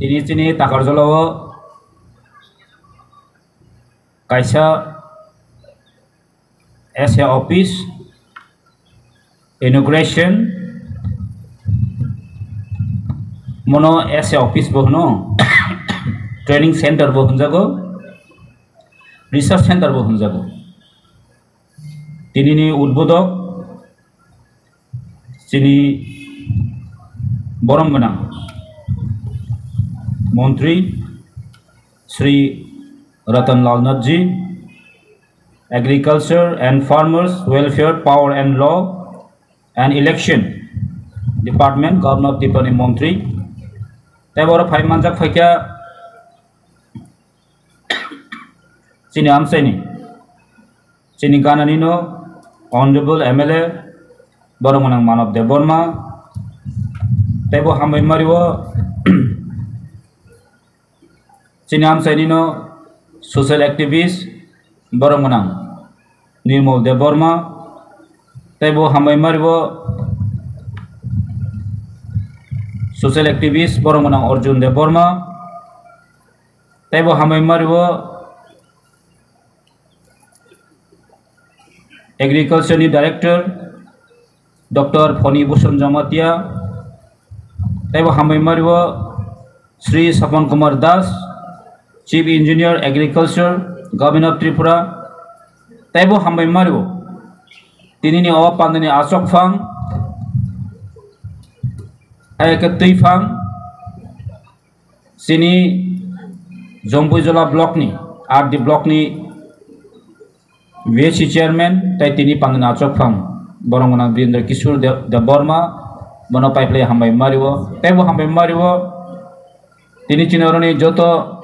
তিনি তাকার জলও কাইসা S office inauguration मनो एस ऑफिस बहनो ट्रेनिंग सेंटर बहन जागो रिसार्च सेंटर बहन जागो तिनी उद्बोधक चिनी बरम गना मंत्री Shri Ratanlal Nath ji Agriculture and Farmers Welfare Power and Law and Election Department Governor of Dipani Montri Tabora Pai Manjak Fakya Chini Amseni Chini Gananino Honorable MLA Boromanang Manov de Borma Tabo Hamay Mariwo Chini Amsenino Social Activist Boromanang Nirmal Deborma Tebo Hamay Maribo Social Activist Boromanang Arjun Deborma Tebo Hamay Maribo Agriculture Director Dr. Phoni Bhushan Jamatia Tebo Hamay Maribo Sri Sapan Kumar Das Chief Engineer Agriculture Government of Tripura Taibo Hambai Mario Tinini Awa Pandani Asok Fang Ayakatui Fang Sini Zombuzola Blockni Art the Blockni VC Chairman Taitini Pandani Asok Fang Borongana Brindra Kishur de Borma Bono Pipeline Hambai Mario Taibo Hambai Mario Tini Chinoroni Joto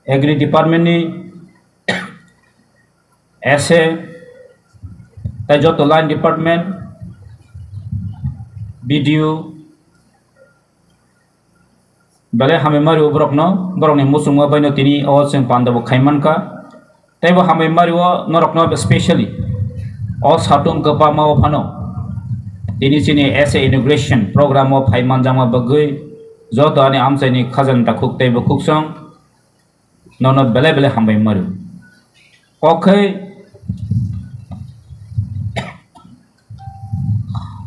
Agri Department ni ऐसे ताजो line department BDO बले हमें मारी उबरक न बरक ने मुसुम बाइनो तिनी और सें पांडव खाइमान का तैबो हमें मारी वो नरक न स्पेशली और सातुं कपा माव फानो तिनी चिनी ऐसे इनॉग्रेशन प्रोग्राम ऑफ खाइमान जामा बगै जो तो आने आम से नि खजन ता खुक तैबो खुक संग नौनो बेले बेले हमें मारी ओके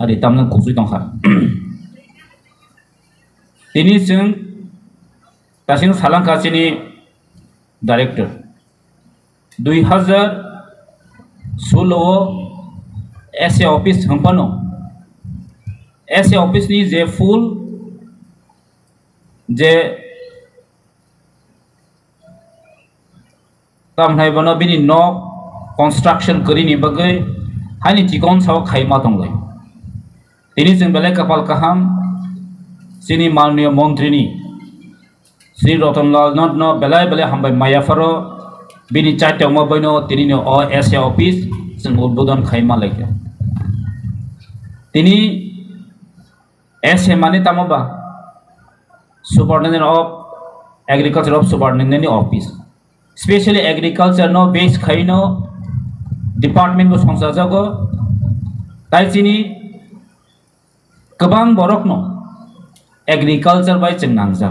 अरे तमने कुछ तो खा तिनी जों दासिम सालां कासिनी डायरेक्टर 2016 एसे ऑफिस हंपानो एसे ऑफिस नि जे फुल जे तम है बनो बिनि न कंस्ट्रक्शन करिनि बगै हानि तिकोन साव खाइमा दंलै तिनी जों बेले कपाल काहाम सिनी माननीय मंत्री श्री रतनलाल नाथ न बेले बेले हमबाय मायाफारो बिनि चाइटेव मबैनो तिनी अ एस ऑफिस जों उद्बोधन खाइमा लायके तिनी एस माने तामबा superintendent of agriculture of superintendent office specially agriculture नो बेस खाइनो डिपार्टमेंट को संसा जागो ताइचिनी गोबां बरक न एग्रीकल्चर बाय जों नांजा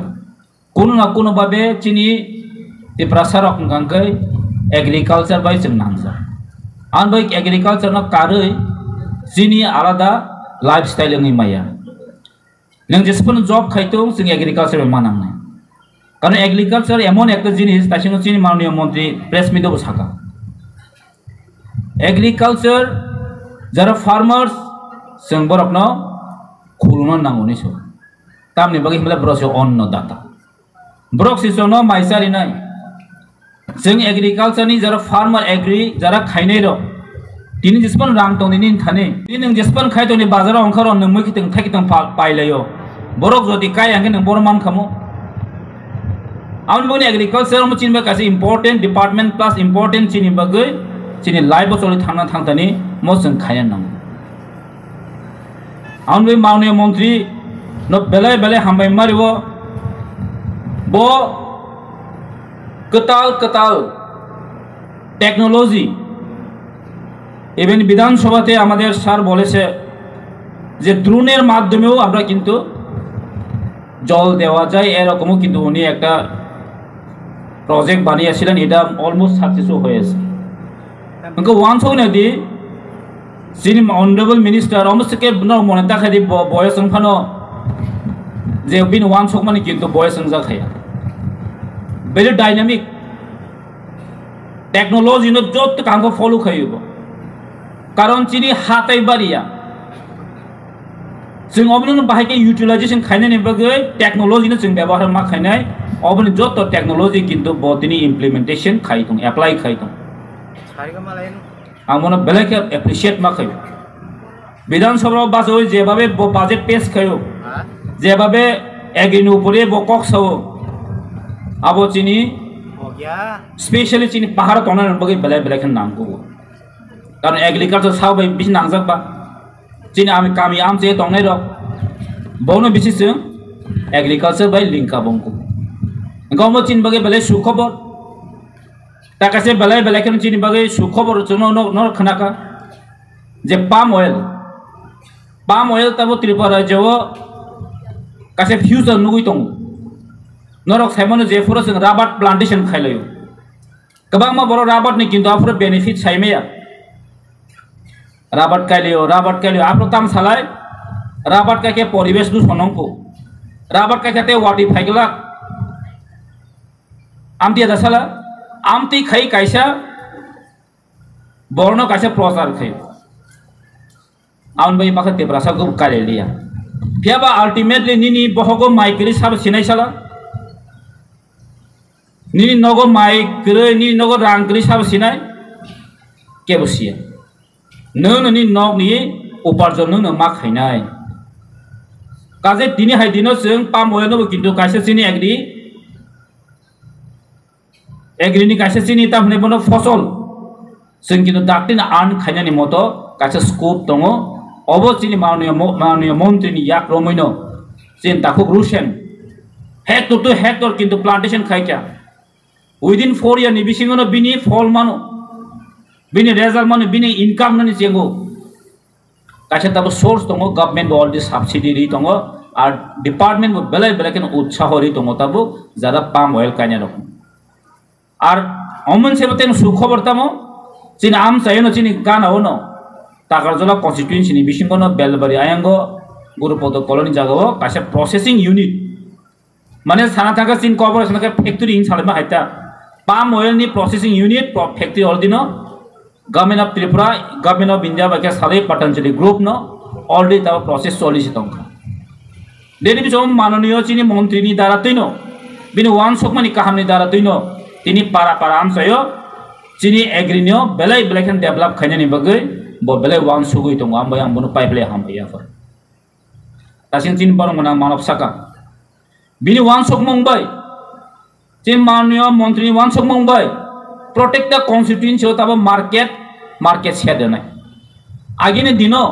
कुनु ना कुनु बाबे चिनी ति प्रसारक गांकै एग्रीकल्चर बाय जों नांजा आन बाय एग्रीकल्चर न कारै चिनी आलादा लाइफस्टाइल नि माया नों जेसेबां जब खाइतो जों एग्रीकल्चर मानांनाय कारण एग्रीकल्चर एमन एक जिनिस तासिनो चिनी माननीय मंत्री प्रेस मीटआव साका एग्रीकल्चर जरा फार्मर्स जों बरक न खुलुनो नांगौनि सो तामनि बागै हमला ब्रसो अन्नदाता ब्रक्सिसो न माइसारि नाय जों एग्रीकल्चर नि जरा फार्मर एग्री जरा खाइनै र तिनि जेसेबां रां दं नि थाने तिनि नों जेसेबां खाइतोनि बाजाराव ओंखारो नों मैखितों थाइखितों पाइलायो बरक जदि काय आंगे नों बरमान खामो आउन बनि एग्रीकल्चर म चिनबा कासे इम्पोर्टेंट डिपार्टमेंट प्लस इम्पोर्टेंट चिनि बागै चिनि लाइफ चलि थांना थांतानि म जों खायन नांगौ आउन बे माननीय मंत्री न बेले बेले हमबाय मारिवो बो कताल कताल टेक्नोलॉजी इवन विधानसभाते आमादेर सार बोलेছে যে ড্রোনের মাধ্যমেও আমরা কিন্তু জল দেওয়া যায় এরকমও কিন্তু উনি একটা প্রজেক্ট বানিয়েছিলেন, এটা অলমোস্ট সাকসেসও হয়েছে। ওকে ওয়ান সৌদি যিনি অনারেবল মিনিস্টার অমস্টকে মনে দেখাই দিব বয়স ফানো যে বিন ওয়ান সক মানে কিন্তু বয়স যাখায়া ভেরি ডাইনামিক টেকনোলজি যত কামखौ फॉलो खायो कारण चिनि हाथाय बारिया जों अबनो बाहायके यूटिलाइजेशन खायनायनि बागै टेक्नोलॉजी जों व्यवहार मा खायनाय अबनो जत टेक्नोलॉजी किन्तु बदिनि इम्प्लीमेंटेशन खाय दं एप्लाई खाय दं आमनो बेलेक एप्रिशिएट मा खायो विधानसभा बाजो जेभाबे बाजेट पेश खायो जेभाबे एग्रिनि उपरे बकक सावो आबो चिनि स्पेशली चिनि पहाड़ तोना बगै बेलेक बेलेक नांगौ कारण एग्रिकालचार सावबाय बिस नांजाबा चिनि आमी कामी आमचे तंनाय रक बनो बिसिस एग्रिकालचार बाय लिंका बंको गमो चिन बगै बेले सुखबर ताकासे बेले बेलेक चिनि बगै सुखबर जनो न खनाका जे पाम ऑयल तबो त्रिपुरा जो कासे फ्यूचर नुगै दं नरक साइमन जे फुरा जों राबार प्लांटेशन खायलायो गोबां मा बर राबार नि किन्तु आफुर बेनिफिट साइमेया राबार कायलियो आपरो ताम सालाय राबार काके परिवेश दु सनंको राबार काके वाटी फाइगला आमती दासाला आमती खाई कायसा बर्ण कायसा प्रचार खाय आउन बाय पाखा तेब्रासा गु कालेलिया फियाबा अल्टीमेटली निनी बहगो माइकरि साब सिनाय साला निनी नगो माइकरि निनी नगो रांकरि साब सिनाय केबसिया नोंनि नगनि उपार्जन नों मा खायनाय काजे दिनै हाय दिनो जों पाम ऑयल नो किन्तु कायसा सिनि एग्रिनि कायसा सिनि तामने बनो फसल जों किन्तु दाक्तिन आर्न खायनायनि मतो कायसा स्कोप दङ अबो चिनि माननीय मन्त्रिनि याक रमैनो जेन ताखौ रुसेन हेक्टर टू हेक्टर किन्तु प्लांटेशन खायका विदिन 4 इयर नि बिसिङनो बिनि फल मानो बिनि रेजाल्ट मानो बिनि इनकाम ननि जेंगो कायसा ताबो सोर्स दङ गभर्नमेन्ट अलरेडी सब्सिडी दङ आर डिपार्टमेन्ट बेले बेलेकेन उत्साहरि दङ ताबो जारा पाम ऑयल कायना रकम आर अमन सेबतेन सुखबर तामो चिन आम चायनो चिनि गानावनो ताकारजला कन्स्टिट्युएन्सी नि बिसिङनो बेलबारि आयांगो गुरुपद कॉलोनी जागाव कायसा प्रोसेसिंग यूनिट माने साना थाका चिन कॉर्पोरेशन के फैक्ट्री इन सालमा हायता पाम ऑयल नि प्रोसेसिंग यूनिट फैक्ट्री अलदिनो government of Tripura government of India बाके साले पतंजलि ग्रुप न ऑलरेडी ता प्रोसेस चलिसि दं देनि बिचम माननीय चिनि मंत्री नि द्वारा तैनो बिनि वान सकमानि काहामनि द्वारा तैनो तिनि पारा पारा आमसायो चिनि एग्रिनियो बेले बेलेकन डेभलप खायनानि बगै ब बेले वान सुगै दं आमबाय आं बनो पाइपले हामबाय आफर तासिन चिन बरमना मानव साका बिनि वान सक मंबाय चिन माननीय मंत्री वान सक मंबाय प्रोटेक्ट द कन्स्टिट्युएन्सी तब मार्केट सेदनाय आगिनि दिनो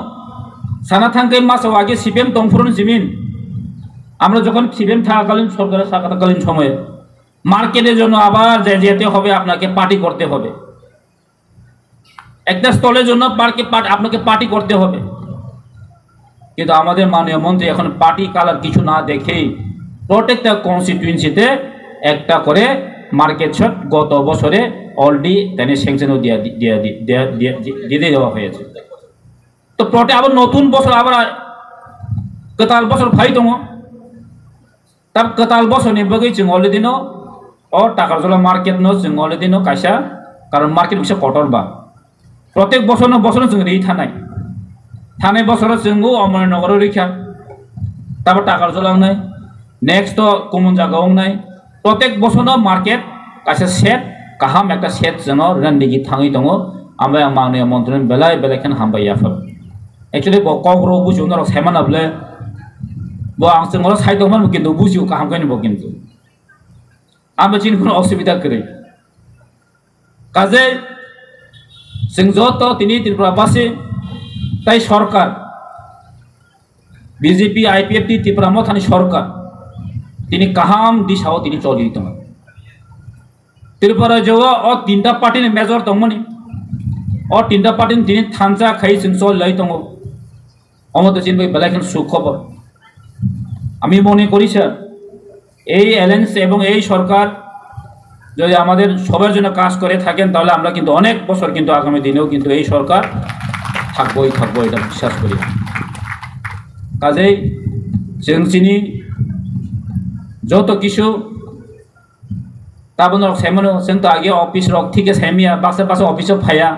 साना थांगे मासाव आगे सीपीएम तंफुरन जिमिन আমরা যখন সিপিএম থাকাকালীন সরকারের থাকাকালীন সময়ে মার্কেটের জন্য আবার যেতে হবে আপনাকে পার্টি করতে হবে একটা স্টলের জন্য আপনাকে পার্টি করতে হবে কিন্তু আমাদের মাননীয় মন্ত্রী এখন পার্টি কালার কিছু না দেখেই প্রত্যেকটা কনস্টিটিউয়েন্সিতে একটা করে মার্কেট শট গত বছরে অলরেডি তেনে স্যাংশনও দিয়ে দেওয়া হয়েছে তো প্রটে আবার নতুন বছর আবার কতাল বছর ফাই দङ तब कताल बसोनि बगै जों अलरेडी नो टाकारजला मार्केट नो जों अलरेडी नो कायसा कारण मार्केट बिसे कटरबा प्रत्येक बसर जों रि थानाय बसर जों अमरनगर रैखा तब टाकारजला नै नेक्स्ट तो कमन जागाव नै प्रत्येक बसर मार्केट कायसा सेट काहाम एकटा सेट जों रन्दिगि थाङै दङ आमबाय आं माननीय मन्त्री बेलाय बेलायखन हामबाय आफर एक्चुअली बकग्रो बुजुनर सायमानाबले बो आं जों साइड दंमोन किन्तु बुजियो काहाम गायनो बो किन्तु आं बचिन कोनो असुबिदा करे काजे जों जत तिनि त्रिपुरा बासे ताई सरकार बीजेपी आईपीएफटी त्रिपुरा मथानि सरकार तिनि काहाम दिशाव तिनि चलि दङ त्रिपुरा जो अ तीनटा पार्टीनि मेजर दंमोन अ तीनटा पार्टीनि तिनि थानजा खाइ जों चलि दङ अमत चिन बेलायखन सुखबर আমি মনে করি স্যার এই অ্যালায়েন্স এবং এই সরকার যদি আমাদের সবার জন্য কাজ করে থাকেন তাহলে আমরা কিন্তু অনেক বছর কিন্তু আগামী দিনেও কিন্তু এই সরকার থাকবই এটা বিশ্বাস করি কাজেই जों চিনি যত কিছু তাবন রক সাইমনো जों তো আগে অফিস রক থেকে সাইমিয়া বাসে অফিসে ফায়া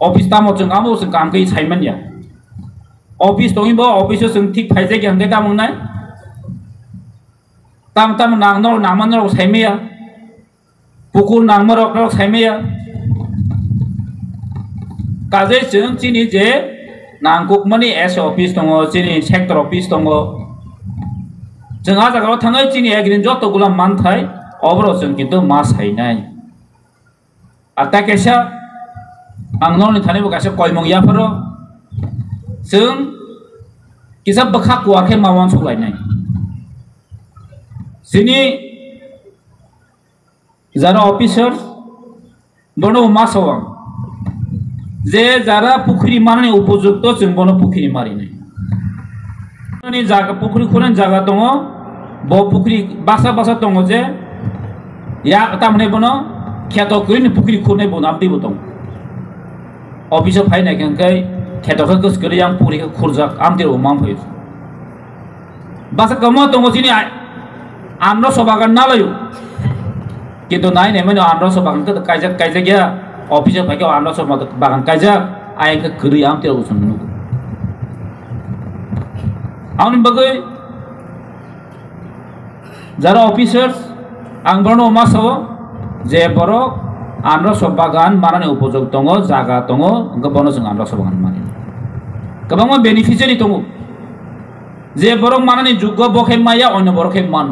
অফিস তামো जों আমো जों কামকে সাইমানিয়া অফিস দইবো অফিসে जों ঠিক ফাইজে গেंगे তামংনাই tam nang nor naman nor saimiya pukul nang marok nor saimiya kaje जों chini je nangkuk mani S office tongo chini sector office tongo जों आ जागाव थाङै chini agrin jotogula manthai obro जों kintu ma sainai ata kesa ang nor ni thani bo kasa koimong ya pharo जों kisa bakha kuake mawang sulainai sini যারা officer বনো মাসওয়াং যে যারা পুকুরি মারনে উপযুক্ত जों বনো পুকুরি মারি নাই नि জায়গা পুকুরি খুরেন জায়গা দङ ব পুকুরি বাসা দङ যে ইয়া তামনে বনো খেত কইনি পুকুরি খুরনে বনো আপনি বতং অফিসে ফাইনাই কেনকাই খেতকে গসকরি আম পুরিকে খুরজাক আমতে ওমাম ফাই বাসা কম দङ जिनि আমরা সবাগান না লাইও কিন্তু নাই নাই মানে আমরা সবাগান তো কাইজা গিয়া অফিসে ফাইকে আমরা সবাগান কাইজা আইকে করি আমতে ওসন आउन बगै যারা অফিসার आं बरनो मासो जे बरो আমরা সবাগান মানানে উপযুক্ত দङ জায়গা দङ গবনো जों আমরা সবাগান মানি गोबां बेनिफिशियारि दङ जे बरो मानाने যোগ্য বখে মাইয়া অন্য বরখে মান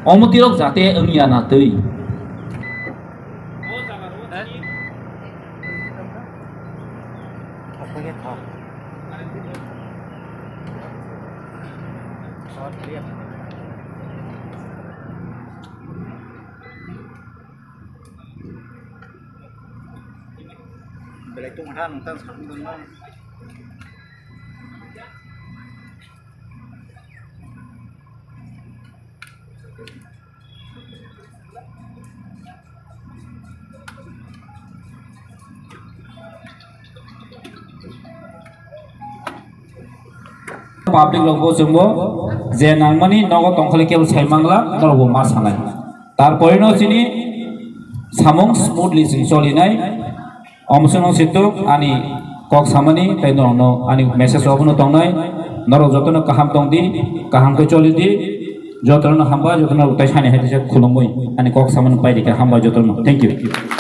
অমতিরক যাতে ওনিয়া না তৈ Belai tu mana nonton sekarang dulu. Public logo जोंबो जे नांमानि नगद तंखले केबल साइमांला नरबो मा सानाय तार परिनो चिनि सामं स्मुथलि जों चलिनाय अमसनो सितु आनि कक सामानि तैनो आनि मेसेज अबनो तंनाय नर जतनो काहाम तंदि काहामखौ चलिदि जतनो हामबा जतनो उताय सानि हायसे खुलुमबै आनि कक सामान पाइदिका हामबा जतनो थैंक यू